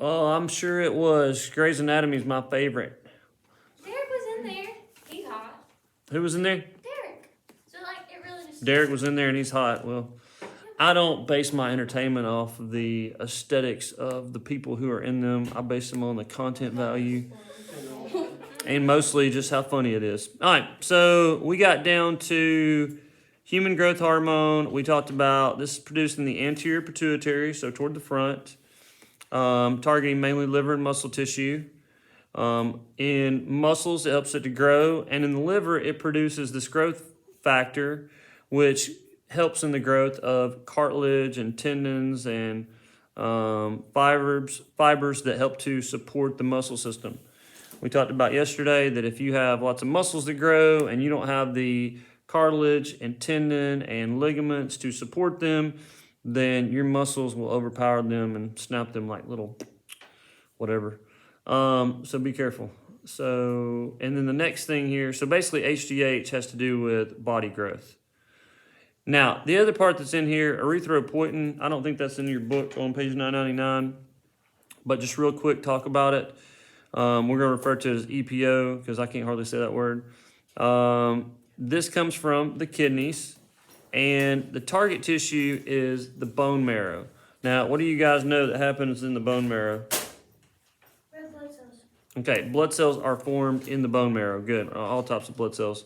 Oh, I'm sure it was. Grey's Anatomy is my favorite. Derek was in there. He's hot. Who was in there? Derek. So like it really just. Derek was in there and he's hot. Well, I don't base my entertainment off of the aesthetics of the people who are in them. I base them on the content value and mostly just how funny it is. All right, so we got down to human growth hormone. We talked about this is produced in the anterior pituitary, so toward the front, targeting mainly liver and muscle tissue. In muscles, it helps it to grow, and in the liver, it produces this growth factor, which helps in the growth of cartilage and tendons and fibers that help to support the muscle system. We talked about yesterday that if you have lots of muscles that grow and you don't have the cartilage and tendon and ligaments to support them, then your muscles will overpower them and snap them like little whatever. So be careful. So, and then the next thing here, so basically HGH has to do with body growth. Now, the other part that's in here, erythropoietin, I don't think that's in your book on page 999, but just real quick, talk about it. We're going to refer to it as EPO because I can't hardly say that word. This comes from the kidneys, and the target tissue is the bone marrow. Now, what do you guys know that happens in the bone marrow? Red blood cells. Okay, blood cells are formed in the bone marrow. Good, all types of blood cells.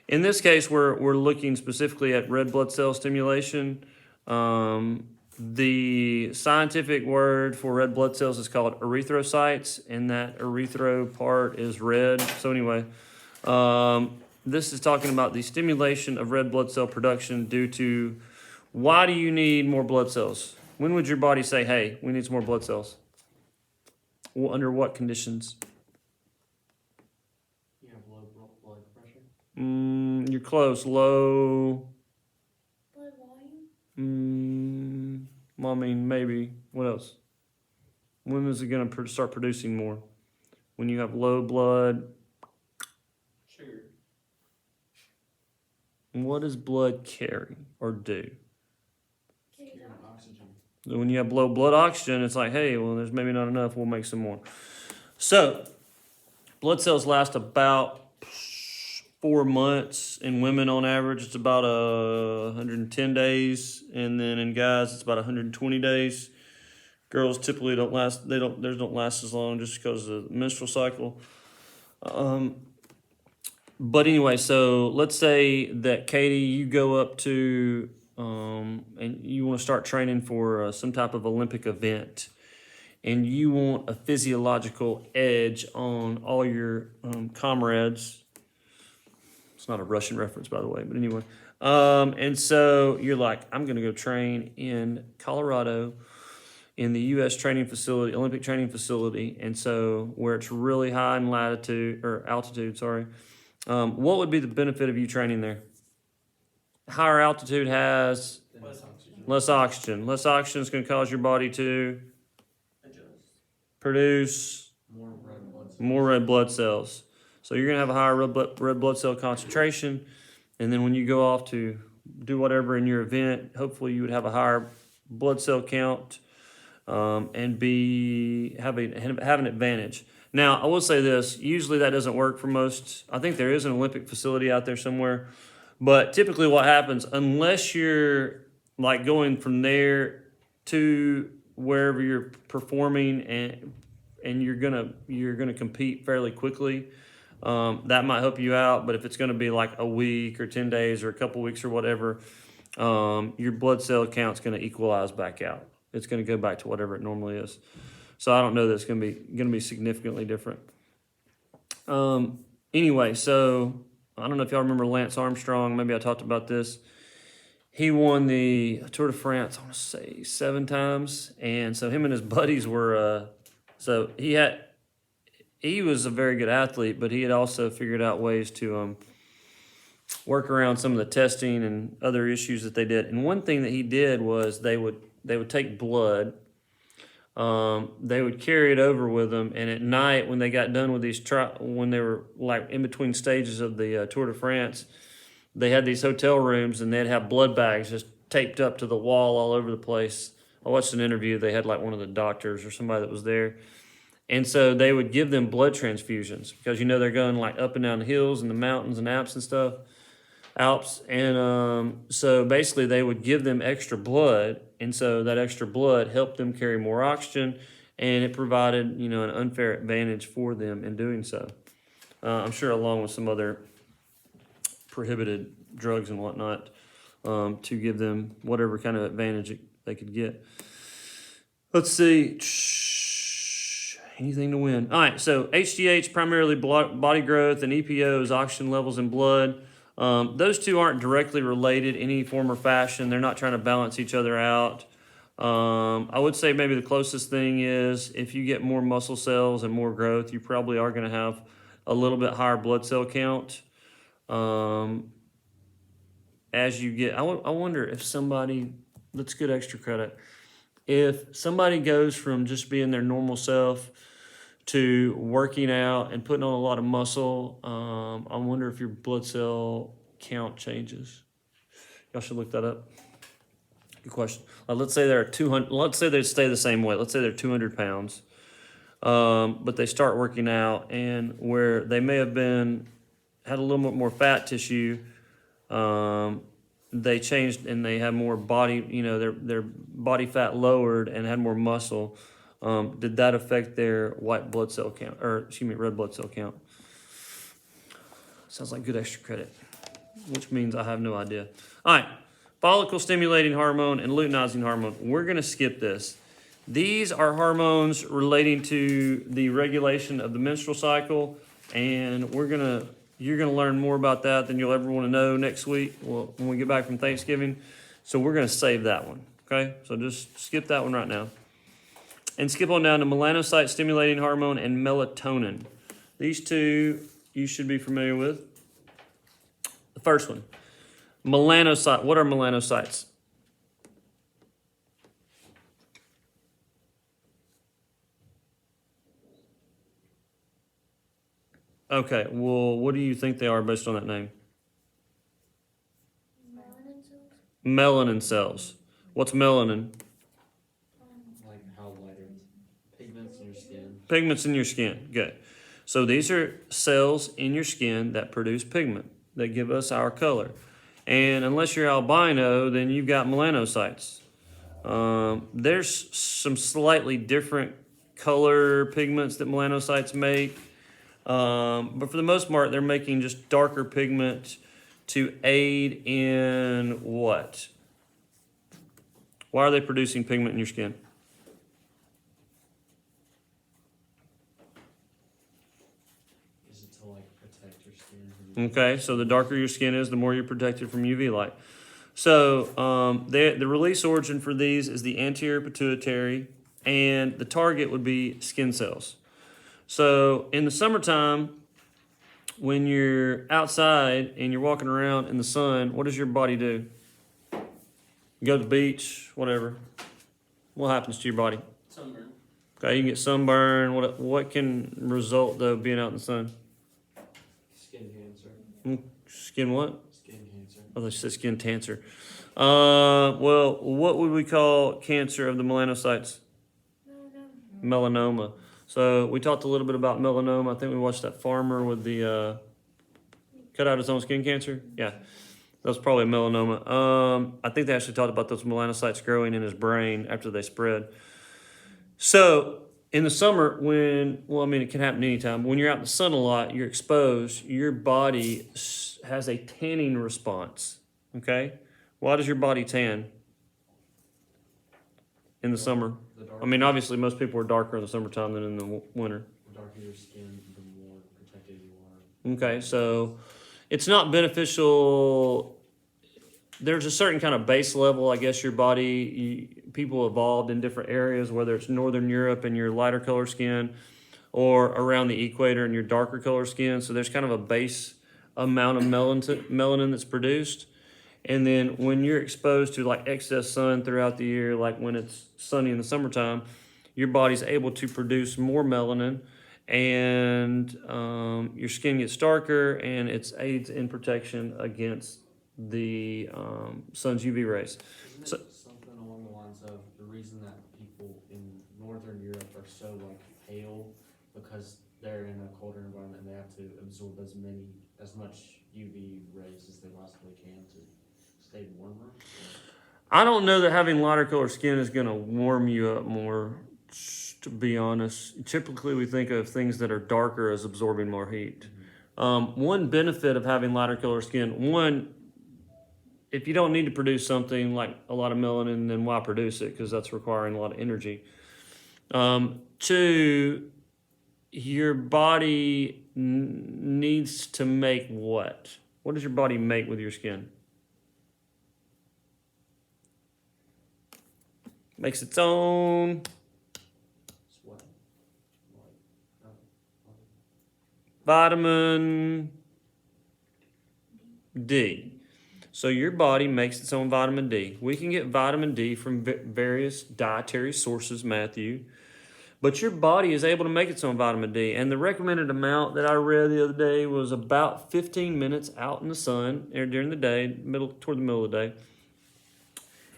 In this case, we're looking specifically at red blood cell stimulation. The scientific word for red blood cells is called erythrocytes, and that erythro part is red. So anyway, this is talking about the stimulation of red blood cell production due to why do you need more blood cells? When would your body say, hey, we need some more blood cells? Well, under what conditions? You have low blood pressure? You're close. Low. Blood volume. Well, I mean, maybe. What else? When is it going to start producing more? When you have low blood. Sugar. What does blood carry or do? Oxygen. So when you have low blood oxygen, it's like, hey, well, there's maybe not enough. We'll make some more. So, blood cells last about 4 months. In women, on average, it's about 110 days, and then in guys, it's about 120 days. Girls typically don't last. Theirs don't last as long just because of the menstrual cycle. But anyway, so let's say that Katie, you go up to and you want to start training for some type of Olympic event, and you want a physiological edge on all your comrades. It's not a Russian reference, by the way, but anyway. And so you're like, I'm going to go train in Colorado in the U.S. training facility, Olympic training facility, and so where it's really high in altitude, what would be the benefit of you training there? Higher altitude has less oxygen. Less oxygen is going to cause your body to produce more red blood cells. So you're going to have a higher red blood cell concentration, and then when you go off to do whatever in your event, hopefully you would have a higher blood cell count and have an advantage. Now, I will say this. Usually that doesn't work for most. I think there is an Olympic facility out there somewhere. But typically what happens, unless you're like going from there to wherever you're performing and you're gonna compete fairly quickly, that might help you out. But if it's gonna be like a week or 10 days or a couple weeks or whatever, your blood cell count's gonna equalize back out. It's gonna go back to whatever it normally is. So I don't know that it's gonna be significantly different. Anyway, so I don't know if y'all remember Lance Armstrong. Maybe I talked about this. He won the Tour de France, I want to say 7 times. And so him and his buddies were, he was a very good athlete, but he had also figured out ways to work around some of the testing and other issues that they did. And one thing that he did was they would take blood. They would carry it over with them, and at night when they got done with these when they were like in between stages of the Tour de France, they had these hotel rooms and they'd have blood bags just taped up to the wall all over the place I watched an interview. They had like one of the doctors or somebody that was there. And so they would give them blood transfusions because, they're going like up and down the hills and the mountains and Alps and stuff. And so basically they would give them extra blood. And so that extra blood helped them carry more oxygen, and it provided, an unfair advantage for them in doing so. I'm sure along with some other prohibited drugs and whatnot, to give them whatever kind of advantage they could get. Let's see. Anything to win. All right, so HGH, primarily body growth, and EPO is oxygen levels in blood. Those two aren't directly related in any form or fashion. They're not trying to balance each other out. I would say maybe the closest thing is if you get more muscle cells and more growth, you probably are going to have a little bit higher blood cell count. As you get, I wonder if somebody, let's get extra credit. If somebody goes from just being their normal self to working out and putting on a lot of muscle, I wonder if your blood cell count changes. Y'all should look that up. Good question. Let's say they're 200. Let's say they stay the same weight. Let's say they're 200 pounds, but they start working out, and where they may have had a little bit more fat tissue, they changed and they had more body. Their body fat lowered and had more muscle. Did that affect their white blood cell count, red blood cell count? Sounds like good extra credit, which means I have no idea. All right, follicle stimulating hormone and luteinizing hormone. We're going to skip this. These are hormones relating to the regulation of the menstrual cycle, and you're going to learn more about that than you'll ever want to know next week when we get back from Thanksgiving. So we're going to save that one, okay? So just skip that one right now. And skip on down to melanocyte stimulating hormone and melatonin. These two you should be familiar with. The first one, melanocyte. What are melanocytes? Okay, well, what do you think they are based on that name? Melanin cells. Melanin cells. What's melanin? Like how light it is. Pigments in your skin. Pigments in your skin. Good. So these are cells in your skin that produce pigment, that give us our color. And unless you're albino, then you've got melanocytes. There's some slightly different color pigments that melanocytes make. But for the most part, they're making just darker pigment to aid in what? Why are they producing pigment in your skin? Is it to like protect your skin? Okay, so the darker your skin is, the more you're protected from UV light. So the release origin for these is the anterior pituitary, and the target would be skin cells. So in the summertime, when you're outside and you're walking around in the sun, what does your body do? You go to the beach, whatever. What happens to your body? Sunburn. Okay, you can get sunburn. What can result though being out in the sun? Skin cancer. Skin what? Skin cancer. Oh, they said skin cancer. Well, what would we call cancer of the melanocytes? Melanoma. So we talked a little bit about melanoma. I think we watched that farmer with the cut out his own skin cancer. Yeah, that was probably a melanoma. I think they actually talked about those melanocytes growing in his brain after they spread. So in the summer, it can happen anytime. When you're out in the sun a lot, you're exposed. Your body has a tanning response. Okay, why does your body tan in the summer? Obviously, most people are darker in the summertime than in the winter. The darker your skin, the more protected you are. Okay, so it's not beneficial. There's a certain kind of base level, I guess, your body, people evolved in different areas, whether it's Northern Europe and your lighter color skin, or around the equator and your darker color skin. So there's kind of a base amount of melanin that's produced. And then when you're exposed to like excess sun throughout the year, like when it's sunny in the summertime, your body's able to produce more melanin, and your skin gets darker, and it aids in protection against the sun's UV rays. Isn't So- it something along the lines of the reason that people in Northern Europe are so like pale? Because they're in a colder environment and they have to absorb as much UV rays as they possibly can to stay warmer? I don't know that having lighter color skin is going to warm you up more, to be honest. Typically, we think of things that are darker as absorbing more heat. One benefit of having lighter color skin, one, if you don't need to produce something like a lot of melanin, then why produce it? Because that's requiring a lot of energy. Two, your body needs to make what? What does your body make with your skin? Makes its own Sweat. vitamin D. So your body makes its own vitamin D. We can get vitamin D from various dietary sources, Matthew. But your body is able to make its own vitamin D. And the recommended amount that I read the other day was about 15 minutes out in the sun during the day, toward the middle of the day,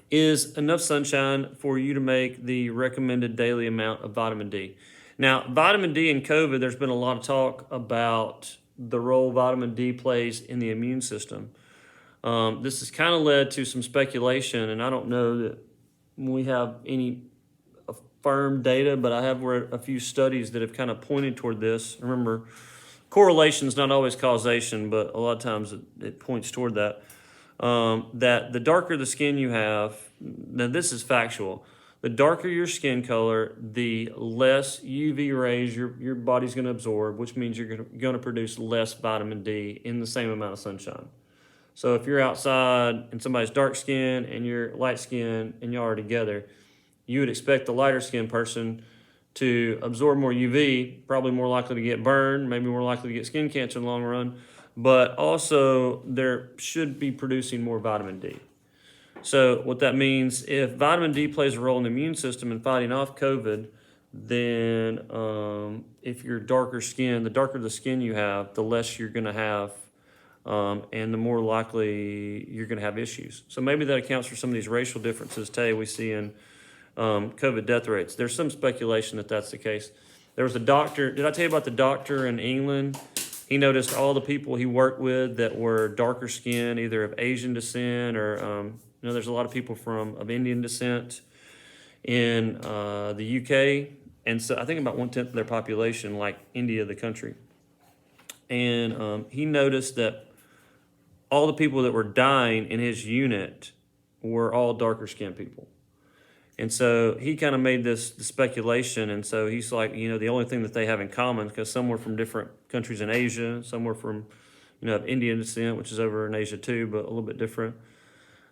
is enough sunshine for you to make the recommended daily amount of vitamin D. Now, vitamin D in COVID, there's been a lot of talk about the role vitamin D plays in the immune system. This has kind of led to some speculation, and I don't know that we have any firm data, but I have read a few studies that have kind of pointed toward this. Remember, correlation is not always causation, but a lot of times it points toward that. That the darker the skin you have, now this is factual, the darker your skin color, the less UV rays your body's going to absorb, which means you're going to produce less vitamin D in the same amount of sunshine. So if you're outside and somebody's dark skin and you're light skin and y'all are together, you would expect the lighter skinned person to absorb more UV, probably more likely to get burned, maybe more likely to get skin cancer in the long run, but also there should be producing more vitamin D. So what that means, if vitamin D plays a role in the immune system in fighting off COVID, then if you're darker skin, the darker the skin you have, the less you're going to have, and the more likely you're going to have issues. So maybe that accounts for some of these racial differences, Tay, we see in COVID death rates. There's some speculation that that's the case. There was a doctor, did I tell you about the doctor in England? He noticed all the people he worked with that were darker skin, either of Asian descent or, there's a lot of people of Indian descent in the UK. And so I think about 1/10 of their population, like India, the country. And he noticed that all the people that were dying in his unit were all darker skinned people. And so he kind of made this speculation. And so he's like, the only thing that they have in common, because some were from different countries in Asia, some were from, of Indian descent, which is over in Asia too, but a little bit different.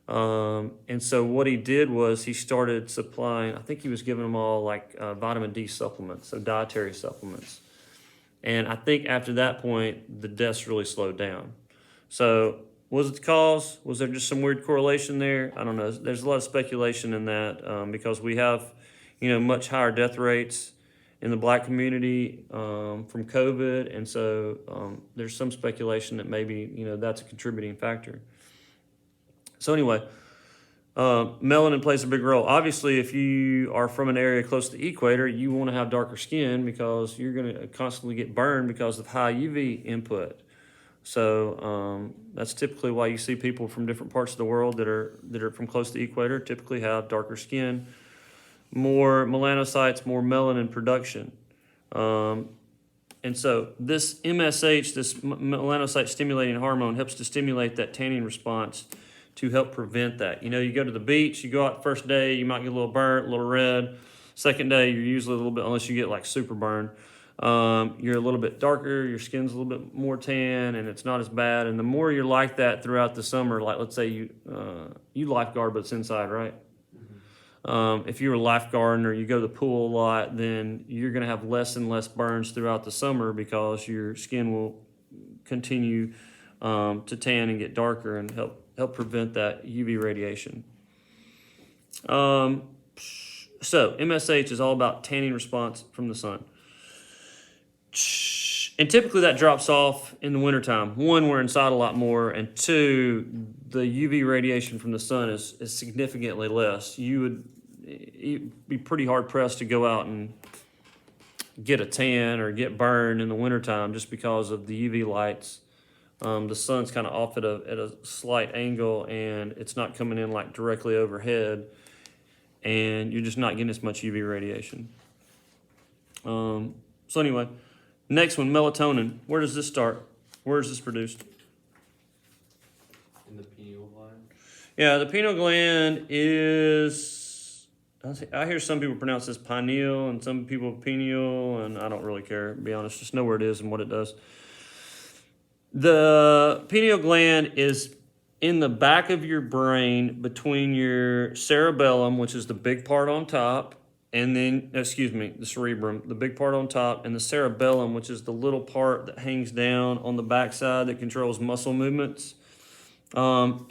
And so what he did was he started supplying, I think he was giving them all like vitamin D supplements, so dietary supplements. And I think after that point, the deaths really slowed down. So was it the cause? Was there just some weird correlation there? I don't know. There's a lot of speculation in that because we have, much higher death rates in the Black community from COVID. And so there's some speculation that maybe, that's a contributing factor. So anyway, melanin plays a big role. Obviously, if you are from an area close to the equator, you want to have darker skin because you're going to constantly get burned because of high UV input. So that's typically why you see people from different parts of the world that are from close to the equator typically have darker skin, more melanocytes, more melanin production. And so this MSH, this melanocyte stimulating hormone, helps to stimulate that tanning response to help prevent that. You go to the beach, you go out the first day, you might get a little burnt, a little red. Second day, you're usually a little bit, unless you get like super burn, you're a little bit darker, your skin's a little bit more tan, and it's not as bad. And the more you're like that throughout the summer, like let's say you lifeguard, but it's inside, right? Mm-hmm. If you're a lifeguard or you go to the pool a lot, then you're going to have less and less burns throughout the summer because your skin will continue to tan and get darker and help prevent that UV radiation. So MSH is all about tanning response from the sun. And typically that drops off in the wintertime. One, we're inside a lot more, and two, the UV radiation from the sun is significantly less. You would you'd be pretty hard pressed to go out and get a tan or get burned in the wintertime just because of the UV lights. The sun's kind of off at a slight angle, and it's not coming in like directly overhead, and you're just not getting as much UV radiation. So anyway, next one, melatonin. Where does this start? Where is this produced? In the pineal gland. Yeah, the pineal gland is, I hear some people pronounce this pineal and some people pineal, and I don't really care, to be honest. Just know where it is and what it does. The pineal gland is in the back of your brain between your cerebellum, which is the big part on top, and then, the cerebrum, the big part on top, and the cerebellum, which is the little part that hangs down on the backside that controls muscle movements. I'll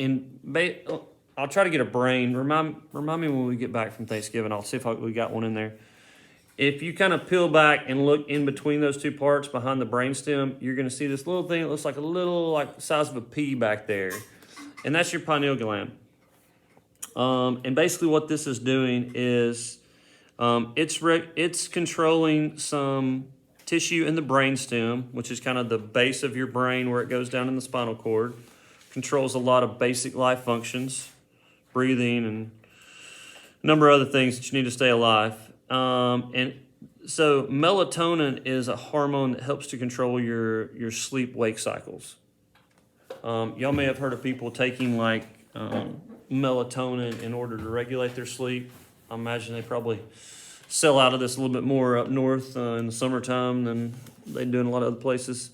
try to get a brain. Remind me when we get back from Thanksgiving. I'll see if we got one in there. If you kind of peel back and look in between those two parts behind the brainstem, you're going to see this little thing that looks like a little, like the size of a pea back there. And that's your pineal gland. And basically what this is doing is it's controlling some tissue in the brainstem, which is kind of the base of your brain where it goes down in the spinal cord. Controls a lot of basic life functions, breathing and a number of other things that you need to stay alive. And so melatonin is a hormone that helps to control your sleep-wake cycles. Y'all may have heard of people taking like melatonin in order to regulate their sleep. I imagine they probably sell out of this a little bit more up north in the summertime than they do in a lot of other places.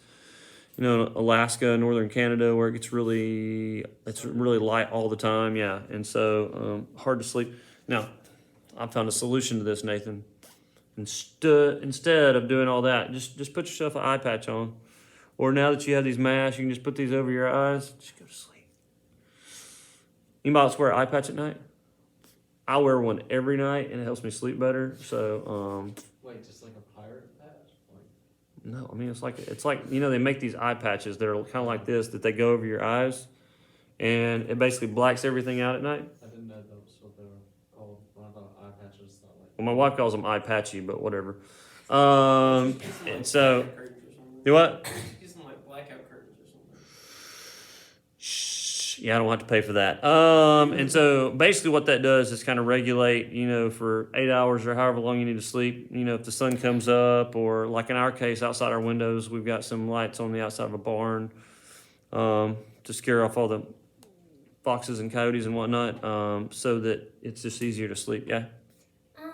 You know, Alaska, northern Canada, where it's really light all the time. Yeah, and so hard to sleep. Now, I found a solution to this, Nathan. Instead of doing all that, just put yourself an eye patch on. Or now that you have these masks, you can just put these over your eyes. Just go to sleep. Anybody else wear an eye patch at night? I wear one every night, and it helps me sleep better. So, Wait, just like a pirate patch? no, I mean it's like they make these eye patches that are kind of like this that they go over your eyes, and it basically blacks everything out at night. I didn't know that was what they were called. When I thought eye patches, thought like. Well, my wife calls them eye patchy, but whatever. And so, do what? Get some like blackout curtains or something. Yeah, I don't have to pay for that. And so basically what that does is kind of regulate, for 8 hours or however long you need to sleep. If the sun comes up, or like in our case, outside our windows, we've got some lights on the outside of a barn to scare off all the foxes and coyotes and whatnot, so that it's just easier to sleep. Yeah. I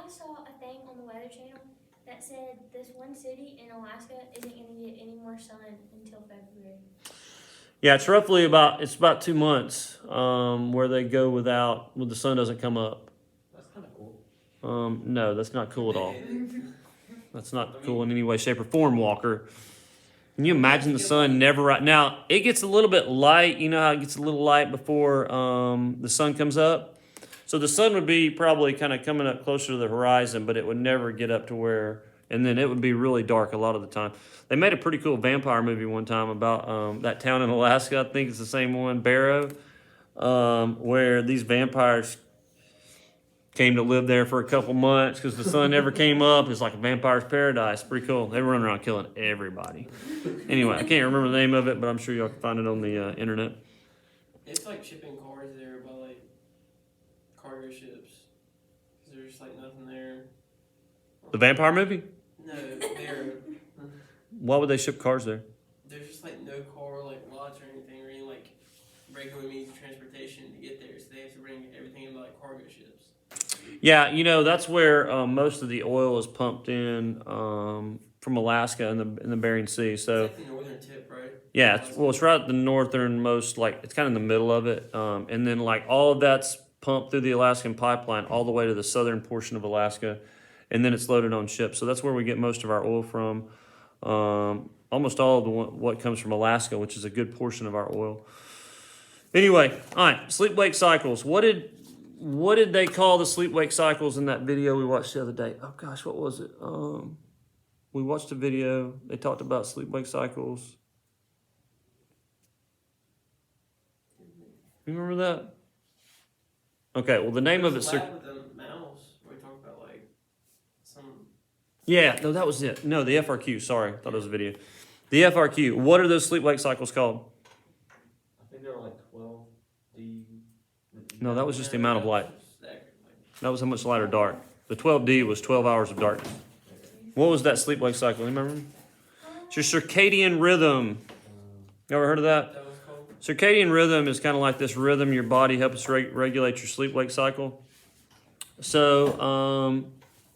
saw a thing on the Weather Channel that said this one city in Alaska isn't going to get any more sun until February. Yeah, it's roughly about 2 months where they go when the sun doesn't come up. That's kind of cool. No, that's not cool at all. That's not cool in any way, shape, or form, Walker. Can you imagine the sun never right now? It gets a little bit light. You know how it gets a little light before the sun comes up? So the sun would be probably kind of coming up closer to the horizon, but it would never get up to where, and then it would be really dark a lot of the time. They made a pretty cool vampire movie one time about that town in Alaska. I think it's the same one, Barrow, where these vampires came to live there for a couple months because the sun never came up. It's like a vampire's paradise. Pretty cool. They run around killing everybody. Anyway, I can't remember the name of it, but I'm sure y'all can find it on the internet. It's like shipping cars there by like cargo ships. Cause there's just like nothing there. The vampire movie? No, there. Why would they ship cars there? There's just like no car like lots or anything, or any like regular means of transportation to get there. So they have to bring everything in by like cargo ships. Yeah, that's where most of the oil is pumped in from Alaska in the Bering Sea. So It's like the northern tip, right? yeah, it's right at the northernmost, like it's kind of in the middle of it, and then like all of that's pumped through the Alaskan pipeline all the way to the southern portion of Alaska, and then it's loaded on ships. So that's where we get most of our oil from. Almost all of what comes from Alaska, which is a good portion of our oil. Anyway, all right, sleep-wake cycles. What did they call the sleep-wake cycles in that video we watched the other day? Oh gosh, what was it? We watched a video. They talked about sleep-wake cycles. You remember that? Okay, well the name of it. Lab with them Yeah, no, that was it. No, the FRQ. Sorry, I thought it was a video. The FRQ. What are those sleep-wake cycles called? I think there were like 12 D. No, that was just the amount of light. Like, That was how much light or dark. The 12D was 12 hours of darkness. What was that sleep-wake cycle? You remember? It's your circadian rhythm. You ever heard of that? that was called. Circadian rhythm is kind of like this rhythm your body helps regulate your sleep-wake cycle. So,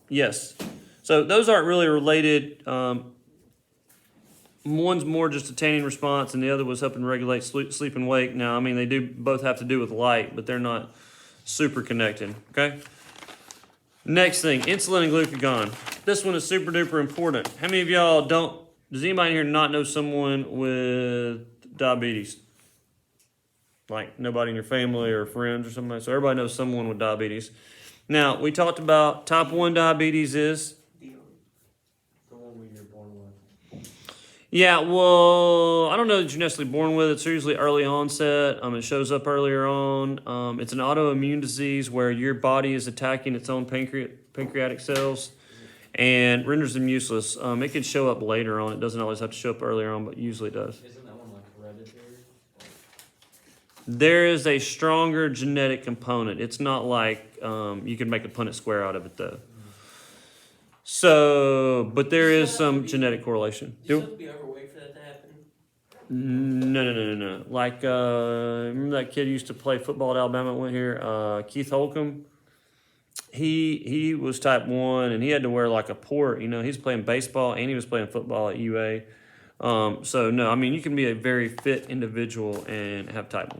yes. So those aren't really related. One's more just attaining response, and the other was helping regulate sleep and wake. Now, I mean, they do both have to do with light, but they're not super connected. Okay. Next thing, insulin and glucagon. This one is super duper important. How many of y'all don't? Does anybody here not know someone with diabetes? Like nobody in your family or friends or something. So everybody knows someone with diabetes. Now, we talked about type 1 diabetes is? The one when you're born with. Yeah, well, I don't know that you're necessarily born with it. It's usually early onset. It shows up earlier on. It's an autoimmune disease where your body is attacking its own pancreatic cells and renders them useless. It can show up later on. It doesn't always have to show up earlier on, but usually it does. Isn't that one like hereditary? There is a stronger genetic component. It's not like you can make a Punnett square out of it, though. So, but there is some genetic correlation. Do you have to be overweight for that to happen? No. Like, remember that kid who used to play football at Alabama went here? Keith Holcomb. He was type 1, and he had to wear like a port. You know, he's playing baseball, and he was playing football at UA. So, no, I mean, you can be a very fit individual and have type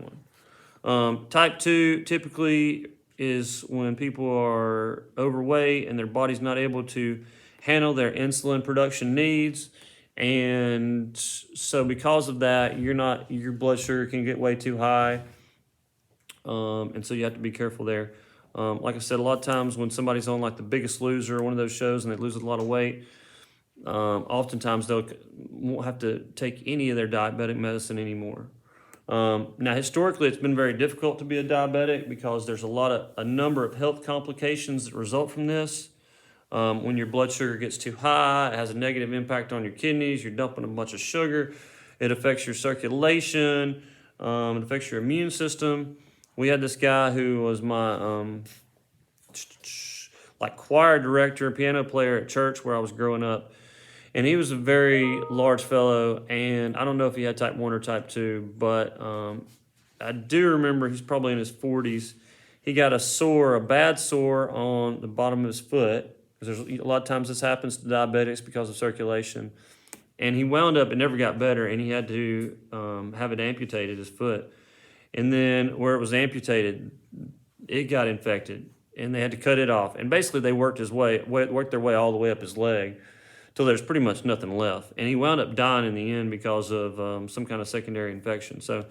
1. Type 2 typically is when people are overweight and their body's not able to handle their insulin production needs. And so because of that, your blood sugar can get way too high. And so you have to be careful there. Like I said, a lot of times when somebody's on like The Biggest Loser, one of those shows, and they lose a lot of weight, oftentimes they won't have to take any of their diabetic medicine anymore. Now, historically, it's been very difficult to be a diabetic because there's a number of health complications that result from this. When your blood sugar gets too high, it has a negative impact on your kidneys. You're dumping a bunch of sugar. It affects your circulation. It affects your immune system. We had this guy who was my like choir director, piano player at church where I was growing up. And he was a very large fellow, and I don't know if he had type 1 or type 2, but I do remember he's probably in his 40s. He got a bad sore on the bottom of his foot, because there's a lot of times this happens to diabetics because of circulation. And he wound up, it never got better, and he had to have it amputated, his foot. And then where it was amputated, it got infected, and they had to cut it off. And basically they worked their way all the way up his leg, till there's pretty much nothing left. And he wound up dying in the end because of some kind of secondary infection. So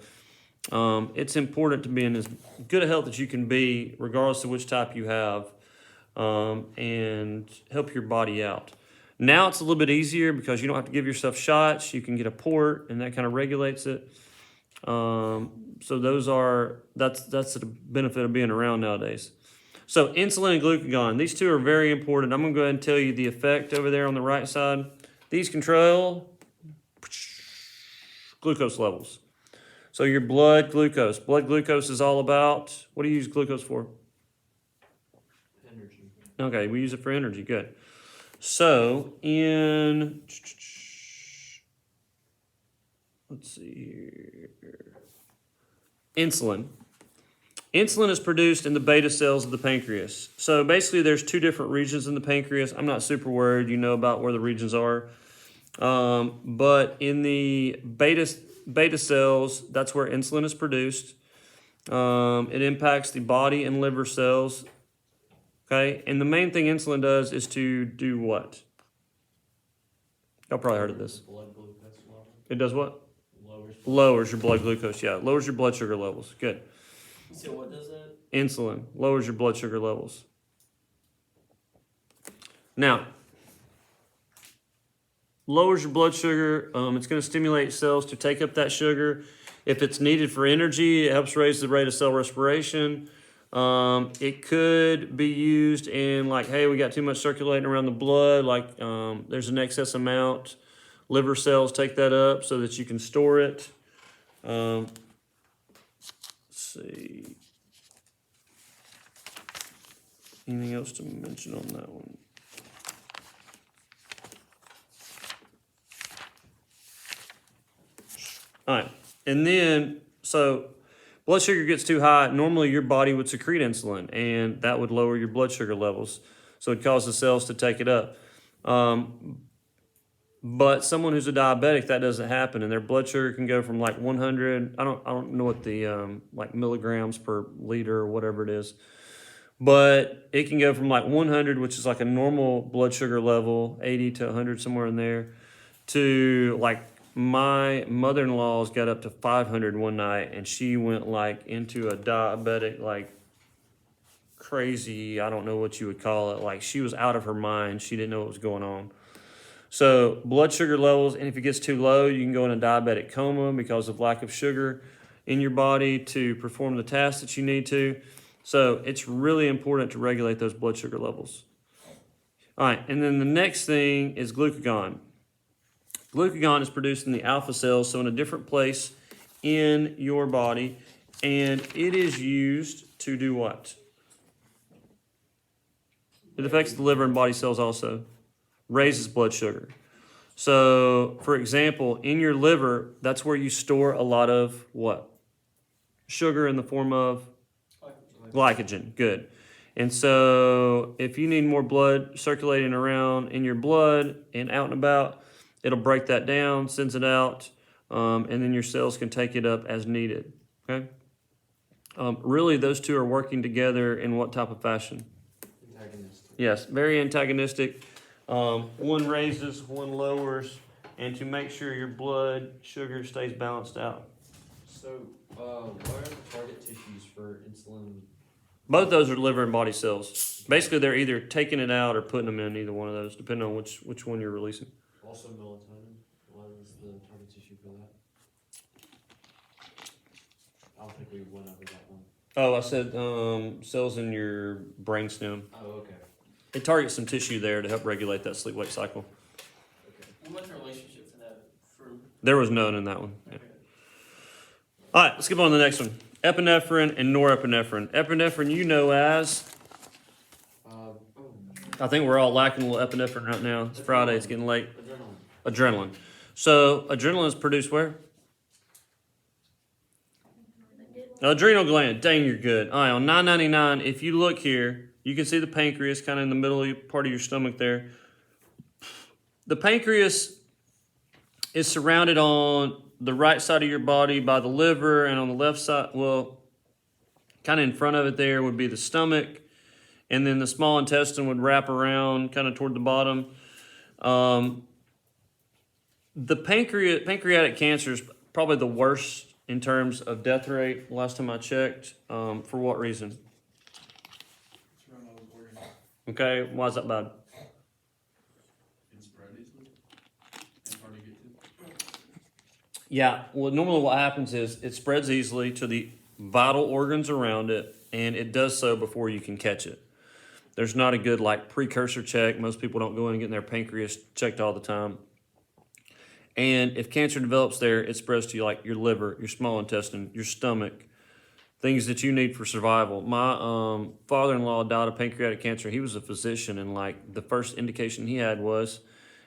it's important to be in as good a health as you can be, regardless of which type you have, and help your body out. Now it's a little bit easier because you don't have to give yourself shots. You can get a port, and that kind of regulates it. So that's the benefit of being around nowadays. So insulin and glucagon, these two are very important. I'm going to go ahead and tell you the effect over there on the right side. These control glucose levels. So your blood glucose. Blood glucose is all about, what do you use glucose for? Energy. Okay, we use it for energy, good. So let's see here. Insulin. Insulin is produced in the beta cells of the pancreas. So basically there's two different regions in the pancreas. I'm not super worried, you know about where the regions are. But in the beta cells, that's where insulin is produced. It impacts the body and liver cells. Okay, and the main thing insulin does is to do what? Y'all probably heard of this. Blood glucose level. It does what? Lowers Lowers your blood glucose, yeah. Lowers your blood sugar levels. Good. So what does that? Insulin lowers your blood sugar levels. Now, lowers your blood sugar. It's going to stimulate cells to take up that sugar. If it's needed for energy, it helps raise the rate of cell respiration. It could be used in like, hey, we got too much circulating around the blood, like there's an excess amount. Liver cells take that up so that you can store it. Let's see. Anything else to mention on that one? All right, and then, so blood sugar gets too high, normally your body would secrete insulin, and that would lower your blood sugar levels. So it causes the cells to take it up. But someone who's a diabetic, that doesn't happen, and their blood sugar can go from like 100. I don't know what the like milligrams per liter or whatever it is, but it can go from like 100, which is like a normal blood sugar level, 80 to 100, somewhere in there, to like my mother-in-law's got up to 500 one night, and she went like into a diabetic, like crazy, I don't know what you would call it. Like she was out of her mind. She didn't know what was going on. So blood sugar levels, and if it gets too low, you can go in a diabetic coma because of lack of sugar in your body to perform the tasks that you need to. So it's really important to regulate those blood sugar levels. All right, and then the next thing is glucagon. Glucagon is produced in the alpha cells, so in a different place in your body, and it is used to do what? It affects the liver and body cells also. Raises blood sugar. So, for example, in your liver, that's where you store a lot of what? Sugar in the form of glycogen. Good. And so, if you need more blood circulating around in your blood and out and about, it'll break that down, sends it out, and then your cells can take it up as needed. Okay? Really, those two are working together in what type of fashion? Antagonistic. Yes, very antagonistic. One raises, one lowers, and to make sure your blood sugar stays balanced out. So, what are the target tissues for insulin? Both those are liver and body cells. Basically, they're either taking it out or putting them in, either one of those, depending on which one you're releasing. Also melatonin. What is the target tissue for that? I don't think we went over that one. Oh, I said cells in your brainstem. Oh, okay. It targets some tissue there to help regulate that sleep-wake cycle. Okay. What's the relationship for that? There was none in that one. Yeah. Okay. All right, let's get on to the next one. Epinephrine and norepinephrine. Epinephrine, you know as... I think we're all lacking a little epinephrine right now. It's Friday, it's getting late. Adrenaline. So, adrenaline is produced where? Adrenal gland. Dang, you're good. All right, on 999, if you look here, you can see the pancreas kind of in the middle part of your stomach there. The pancreas is surrounded on the right side of your body by the liver, and on the left side, well, kind of in front of it there would be the stomach, and then the small intestine would wrap around kind of toward the bottom. The pancreatic cancer is probably the worst in terms of death rate last time I checked. For what reason? Okay, why is that bad? It's spread easily. It's hard to get to. Yeah, well, normally what happens is it spreads easily to the vital organs around it, and it does so before you can catch it. There's not a good like precursor check. Most people don't go in and get their pancreas checked all the time. And if cancer develops there, it spreads to like your liver, your small intestine, your stomach, things that you need for survival. My father-in-law died of pancreatic cancer. He was a physician, and like the first indication he had was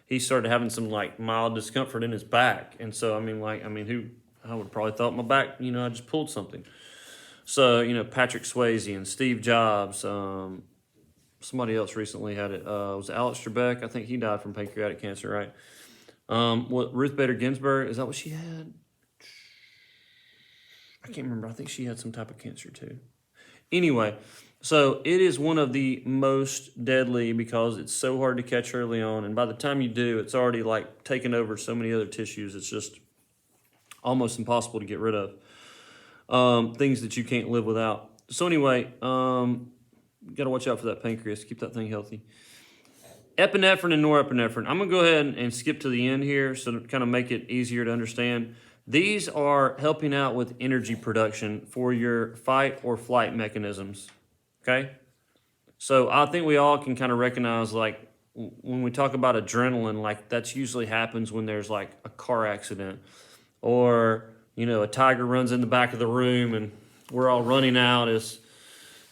he started having some like mild discomfort in his back. And so, I would probably thought my back, I just pulled something. So, Patrick Swayze and Steve Jobs, somebody else recently had it. It was Alex Trebek. I think he died from pancreatic cancer, right? Ruth Bader Ginsburg, is that what she had? I can't remember. I think she had some type of cancer too. Anyway, so it is one of the most deadly because it's so hard to catch early on. And by the time you do, it's already like taken over so many other tissues. It's just almost impossible to get rid of. Things that you can't live without. So anyway, got to watch out for that pancreas. Keep that thing healthy. Epinephrine and norepinephrine. I'm going to go ahead and skip to the end here so to kind of make it easier to understand. These are helping out with energy production for your fight or flight mechanisms, okay? So I think we all can kind of recognize, like, when we talk about adrenaline, like that's usually happens when there's like a car accident or, you know, a tiger runs in the back of the room and we're all running out as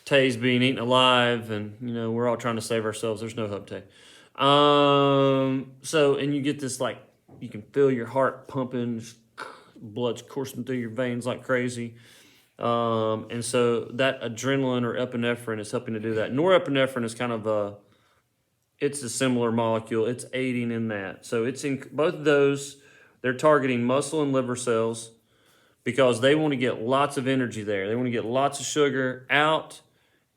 Tay's being eaten alive and, you know, we're all trying to save ourselves. There's no hope, Tay. So, and you get this, like, you can feel your heart pumping, blood's coursing through your veins like crazy. And so that adrenaline or epinephrine is helping to do that. Norepinephrine is kind of it's a similar molecule. It's aiding in that. So it's in both of those. They're targeting muscle and liver cells because they want to get lots of energy there. They want to get lots of sugar out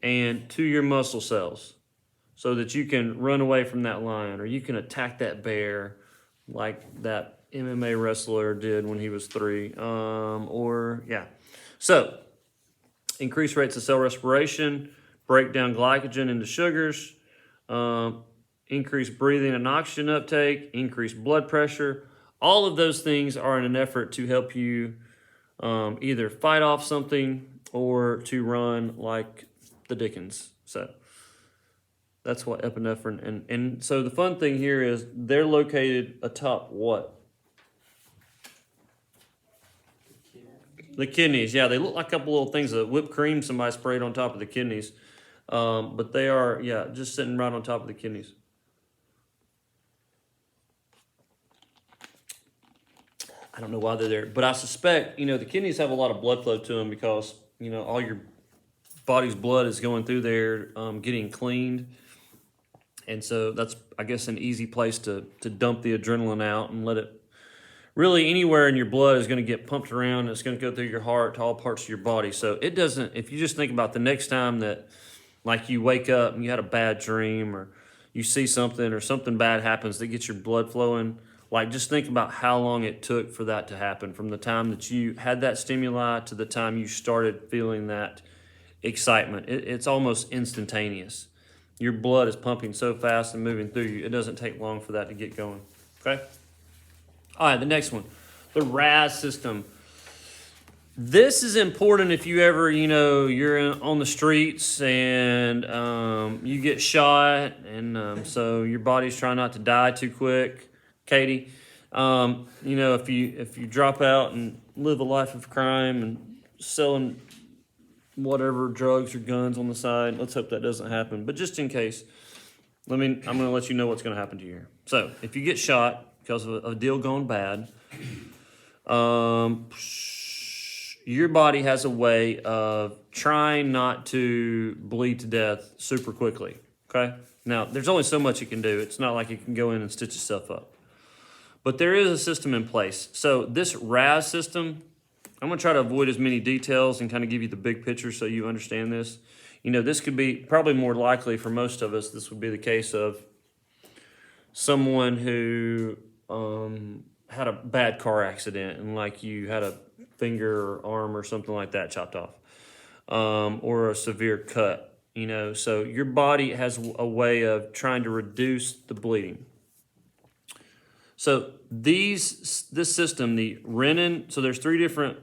and to your muscle cells so that you can run away from that lion or you can attack that bear like that MMA wrestler did when he was 3. So increase rates of cell respiration, break down glycogen into sugars, increase breathing and oxygen uptake, increase blood pressure. All of those things are in an effort to help you either fight off something or to run like the Dickens. So that's what epinephrine, and so the fun thing here is they're located atop what? The kidneys. Yeah, they look like a couple little things of whipped cream somebody sprayed on top of the kidneys. But they are, yeah, just sitting right on top of the kidneys. I don't know why they're there, but I suspect, you know, the kidneys have a lot of blood flow to them because, you know, all your body's blood is going through there, getting cleaned. And so that's, I guess, an easy place to dump the adrenaline out and let it, really anywhere in your blood is going to get pumped around. And it's going to go through your heart to all parts of your body. So it doesn't, if you just think about the next time that, like, you wake up and you had a bad dream or you see something or something bad happens that gets your blood flowing, like, just think about how long it took for that to happen from the time that you had that stimuli to the time you started feeling that excitement. It's almost instantaneous. Your blood is pumping so fast and moving through you, it doesn't take long for that to get going, okay? All right, the next one, the RAS system. This is important if you ever, you know, you're on the streets and you get shot and so your body's trying not to die too quick. Katie, you know, if you drop out and live a life of crime and selling whatever drugs or guns on the side, let's hope that doesn't happen. But just in case, I'm going to let you know what's going to happen to you here. So if you get shot because of a deal going bad, your body has a way of trying not to bleed to death super quickly, okay? Now, there's only so much it can do. It's not like it can go in and stitch itself up. But there is a system in place. So this RAS system, I'm going to try to avoid as many details and kind of give you the big picture so you understand this. You know, this could be probably more likely for most of us, this would be the case of someone who had a bad car accident and like you had a finger or arm or something like that chopped off, or a severe cut, you know. So your body has a way of trying to reduce the bleeding. So this system, the renin, so there's three different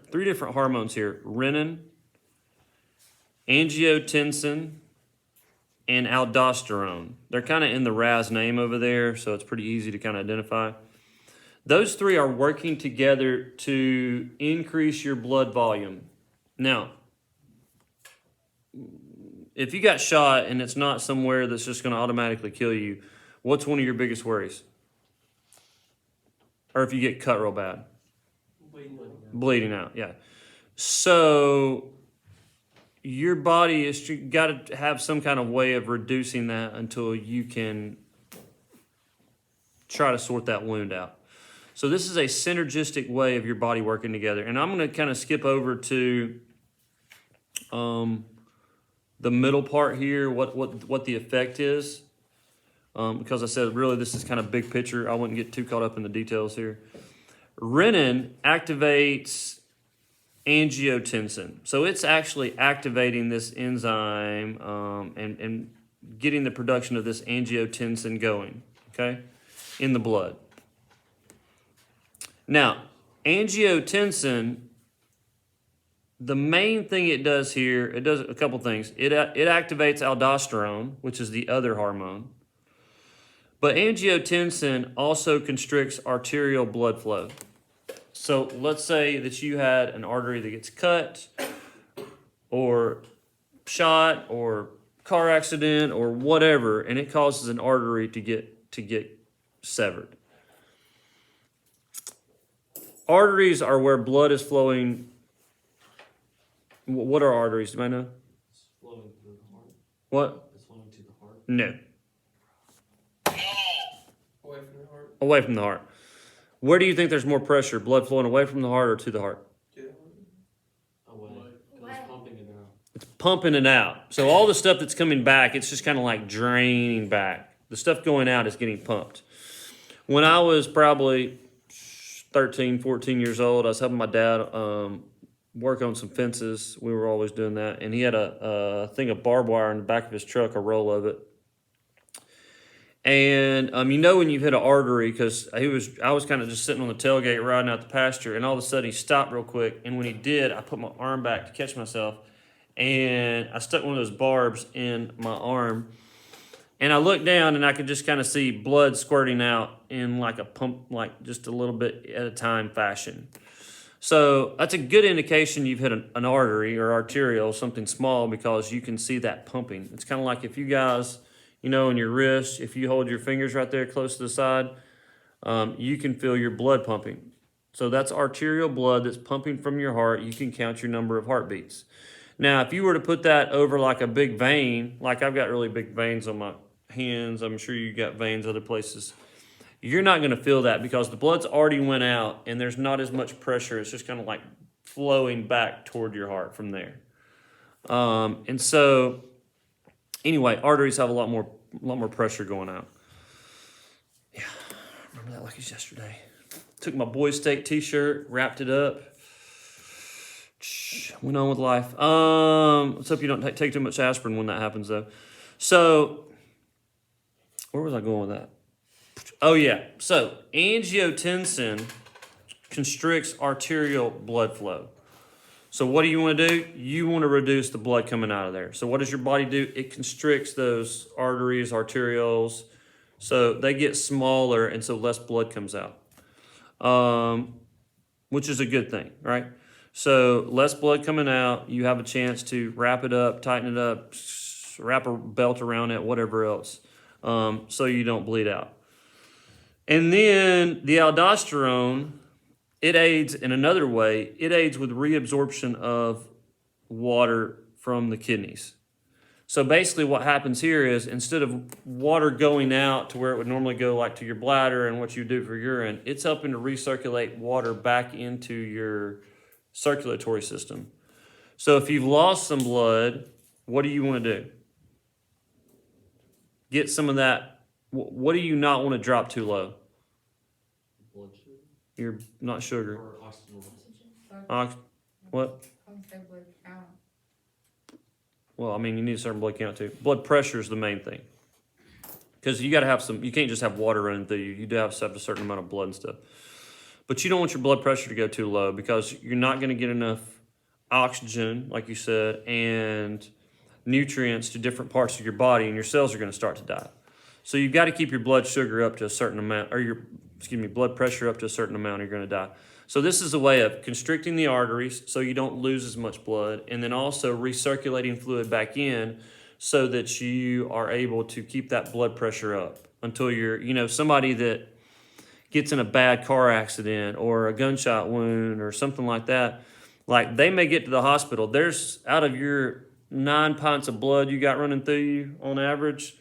hormones here: renin, angiotensin, and aldosterone. They're kind of in the RAS name over there, so it's pretty easy to kind of identify. Those three are working together to increase your blood volume. Now, if you got shot and it's not somewhere that's just going to automatically kill you, what's one of your biggest worries? Or if you get cut real bad? Bleeding out, yeah. So your body is got to have some kind of way of reducing that until you can try to sort that wound out. So this is a synergistic way of your body working together. And I'm going to kind of skip over to the middle part here, what the effect is. Because I said, really, this is kind of big picture. I wouldn't get too caught up in the details here. Renin activates angiotensin. So it's actually activating this enzyme and getting the production of this angiotensin going, okay, in the blood. Now, Angiotensin, the main thing it does here, it does a couple things. It activates aldosterone, which is the other hormone. But angiotensin also constricts arterial blood flow. So let's say that you had an artery that gets cut or shot or car accident or whatever, and it causes an artery to get severed. Arteries are where blood is flowing. What are arteries? Do I know? It's flowing through the heart. What? It's flowing to the heart. No. Away from the heart. Away from the heart. Where do you think there's more pressure? Blood flowing away from the heart or to the heart? To the heart. Away. Away. It's pumping it out. It's pumping it out. So all the stuff that's coming back, it's just kind of like draining back. The stuff going out is getting pumped. When I was probably 13, 14 years old, I was helping my dad work on some fences. We were always doing that. And he had a thing of barbed wire in the back of his truck, a roll of it. And when you hit an artery, because I was kind of just sitting on the tailgate riding out the pasture, and all of a sudden he stopped real quick. And when he did, I put my arm back to catch myself, and I stuck one of those barbs in my arm. And I looked down, and I could just kind of see blood squirting out in like a pump, like just a little bit at a time fashion. So that's a good indication you've hit an artery or arterial, something small, because you can see that pumping. It's kind of like if you guys, in your wrist, if you hold your fingers right there close to the side, you can feel your blood pumping. So that's arterial blood that's pumping from your heart. You can count your number of heartbeats. Now, if you were to put that over like a big vein, like I've got really big veins on my hands, I'm sure you got veins other places, you're not going to feel that because the blood's already went out and there's not as much pressure. It's just kind of like flowing back toward your heart from there. And so anyway, arteries have a lot more pressure going out. Yeah, remember that like it's yesterday. Took my Boys State t-shirt, wrapped it up, went on with life. Let's hope you don't take too much aspirin when that happens, though. So, where was I going with that? Oh, yeah. So, angiotensin constricts arterial blood flow. So what do you want to do? You want to reduce the blood coming out of there. So what does your body do? It constricts those arteries, arterioles, so they get smaller, and so less blood comes out, which is a good thing, right? So less blood coming out, you have a chance to wrap it up, tighten it up, wrap a belt around it, whatever else, so you don't bleed out. And then the aldosterone, it aids in another way. It aids with reabsorption of water from the kidneys. So basically what happens here is instead of water going out to where it would normally go like to your bladder and what you do for urine, it's helping to recirculate water back into your circulatory system. So if you've lost some blood, what do you want to do? Get some of that. What do you not want to drop too low? Blood sugar. You're not sugar. Or oxygen. What? Well, you need a certain blood count too. Blood pressure is the main thing. Because you got to have you can't just have water running through you. You do have to have a certain amount of blood and stuff. But you don't want your blood pressure to go too low because you're not going to get enough oxygen, like you said, and nutrients to different parts of your body, and your cells are going to start to die. So you've got to keep your blood sugar up to a certain amount, or blood pressure up to a certain amount, or you're going to die. So this is a way of constricting the arteries so you don't lose as much blood, and then also recirculating fluid back in so that you are able to keep that blood pressure up until you're, somebody that gets in a bad car accident or a gunshot wound or something like that, like they may get to the hospital. There's out of your 9 pints of blood you got running through you on average,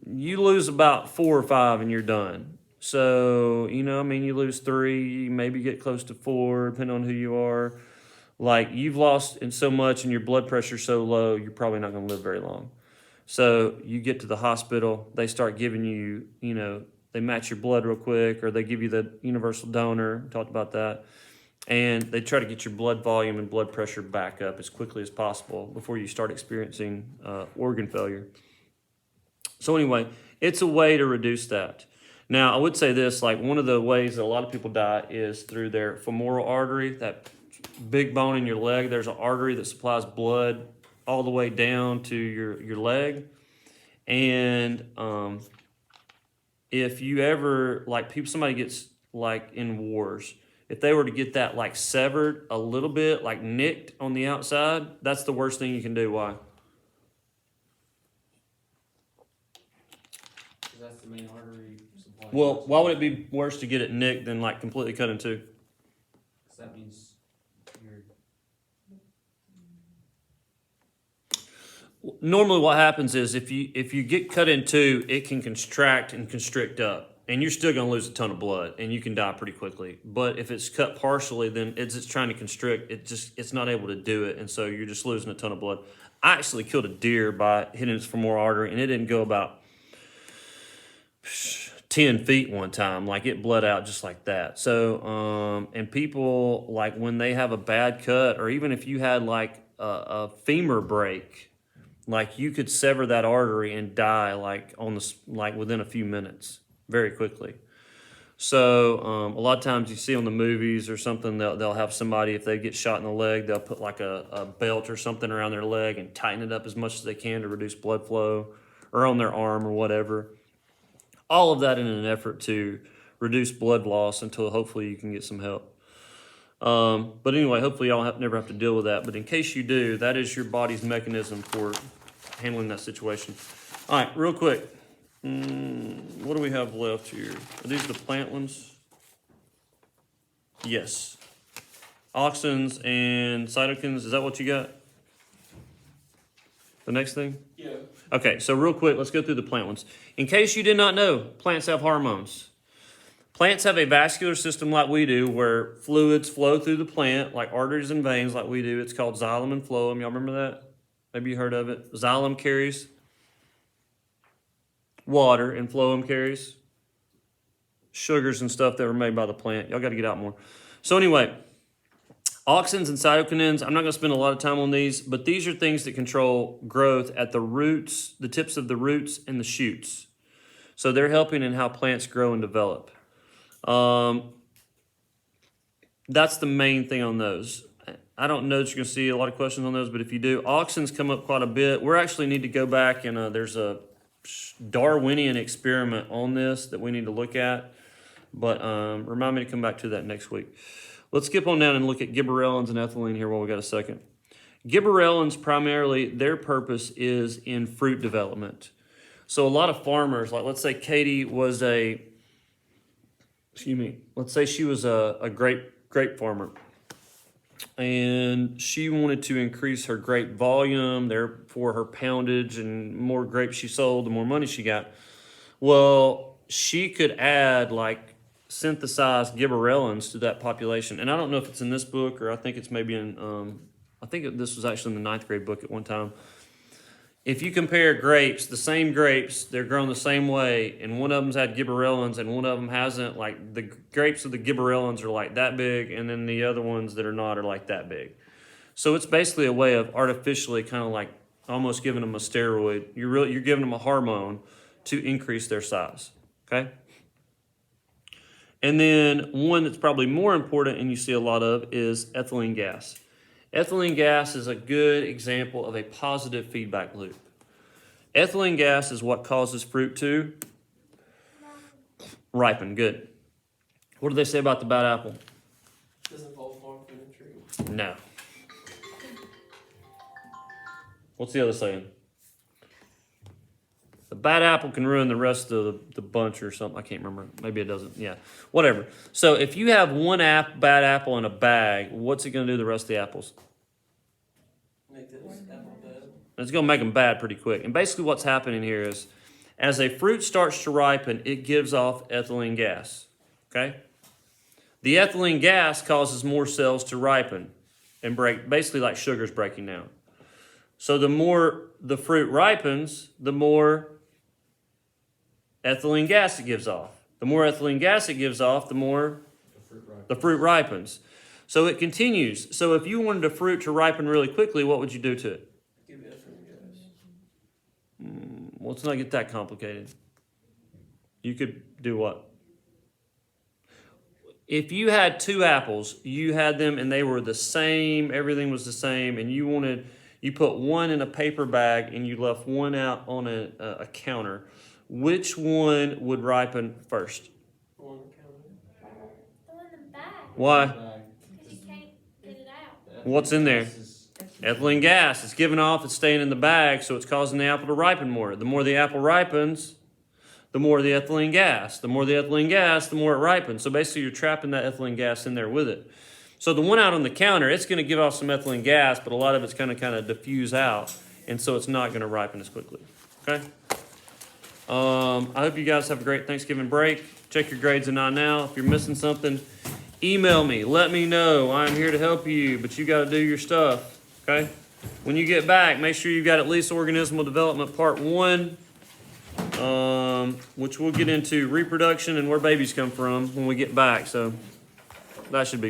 you lose about 4 or 5 and you're done. So, you lose 3, you maybe get close to 4, depending on who you are. Like, you've lost in so much and your blood pressure's so low, you're probably not going to live very long. So, you get to the hospital, they start giving you, they match your blood real quick, or they give you the universal donor, talked about that. And they try to get your blood volume and blood pressure back up as quickly as possible before you start experiencing organ failure. So anyway, it's a way to reduce that. Now, I would say this, like one of the ways that a lot of people die is through their femoral artery, that big bone in your leg. There's an artery that supplies blood all the way down to your leg. And if you ever, like somebody gets like in wars, if they were to get that like severed a little bit, like nicked on the outside, that's the worst thing you can do. Why? Because that's the main artery supply. Well, why would it be worse to get it nicked than like completely cut in two? Because that means you're. Normally what happens is if you get cut in two, it can contract and constrict up, and you're still going to lose a ton of blood and you can die pretty quickly. But if it's cut partially, then it's trying to constrict, it's not able to do it, and so you're just losing a ton of blood. I actually killed a deer by hitting its femoral artery, and it didn't go about 10 feet one time. Like, it bled out just like that. So and people, like, when they have a bad cut, or even if you had like a femur break, like, you could sever that artery and die like within a few minutes, very quickly. So a lot of times you see on the movies or something, they'll have somebody, if they get shot in the leg, they'll put like a belt or something around their leg and tighten it up as much as they can to reduce blood flow, or on their arm or whatever. All of that in an effort to reduce blood loss until hopefully you can get some help. But anyway, hopefully y'all never have to deal with that. But in case you do, that is your body's mechanism for handling that situation. All right, real quick. What do we have left here? Are these the plant ones? Yes. Auxins and cytokines, is that what you got? The next thing? Yeah. Okay, so real quick, let's go through the plant ones. In case you did not know, plants have hormones. Plants have a vascular system like we do, where fluids flow through the plant, like arteries and veins like we do. It's called xylem and phloem. Y'all remember that? Maybe you heard of it. Xylem carries water, and phloem carries sugars and stuff that were made by the plant. Y'all got to get out more. So anyway, auxins and cytokinins, I'm not going to spend a lot of time on these, but these are things that control growth at the roots, the tips of the roots and the shoots. So they're helping in how plants grow and develop. That's the main thing on those. I don't know that you're going to see a lot of questions on those, but if you do, auxins come up quite a bit. We actually need to go back and there's a Darwinian experiment on this that we need to look at, but remind me to come back to that next week. Let's skip on down and look at gibberellins and ethylene here while we got a second. Gibberellins, primarily, their purpose is in fruit development. So a lot of farmers, like let's say Katie was let's say she was a grape farmer, and she wanted to increase her grape volume, therefore her poundage, and more grapes she sold, the more money she got. Well, she could add like synthesized gibberellins to that population. And I don't know if it's in this book, or I think it's maybe in, this was actually in the 9th grade book at one time. If you compare grapes, the same grapes, they're grown the same way, and one of them's had gibberellins and one of them hasn't, like the grapes with the gibberellins are like that big, and then the other ones that are not are like that big. So it's basically a way of artificially kind of like almost giving them a steroid. You're giving them a hormone to increase their size, okay? And then one that's probably more important and you see a lot of is ethylene gas. Ethylene gas is a good example of a positive feedback loop. Ethylene gas is what causes fruit to ripen. Good. What do they say about the bad apple? Doesn't fall far from the tree. No. What's the other saying? The bad apple can ruin the rest of the bunch or something. I can't remember. Maybe it doesn't. Yeah, whatever. So if you have one bad apple in a bag, what's it going to do to the rest of the apples? Make this apple bad. It's going to make them bad pretty quick. And basically what's happening here is, as a fruit starts to ripen, it gives off ethylene gas, okay? The ethylene gas causes more cells to ripen and break, basically like sugar's breaking down. So the more the fruit ripens, the more ethylene gas it gives off. The more ethylene gas it gives off, the more the fruit ripens. So it continues. So if you wanted a fruit to ripen really quickly, what would you do to it? Give it ethylene gas. Well, let's not get that complicated. You could do what? If you had 2 apples, you had them and they were the same, everything was the same, and you put one in a paper bag and you left one out on a counter, which one would ripen first? On the counter. Throw in the bag. Why? Because you can't get it out. What's in there? Ethylene gas. It's giving off, it's staying in the bag, so it's causing the apple to ripen more. The more the apple ripens, the more the ethylene gas. The more the ethylene gas, the more it ripens. So basically you're trapping that ethylene gas in there with it. So the one out on the counter, it's going to give off some ethylene gas, but a lot of it's going to kind of diffuse out, and so it's not going to ripen as quickly. Okay? I hope you guys have a great Thanksgiving break. Check your grades in on now. If you're missing something, email me. Let me know. I'm here to help you, but you got to do your stuff. Okay? When you get back, make sure you've got at least organismal development part 1, which we'll get into reproduction and where babies come from when we get back. So that should be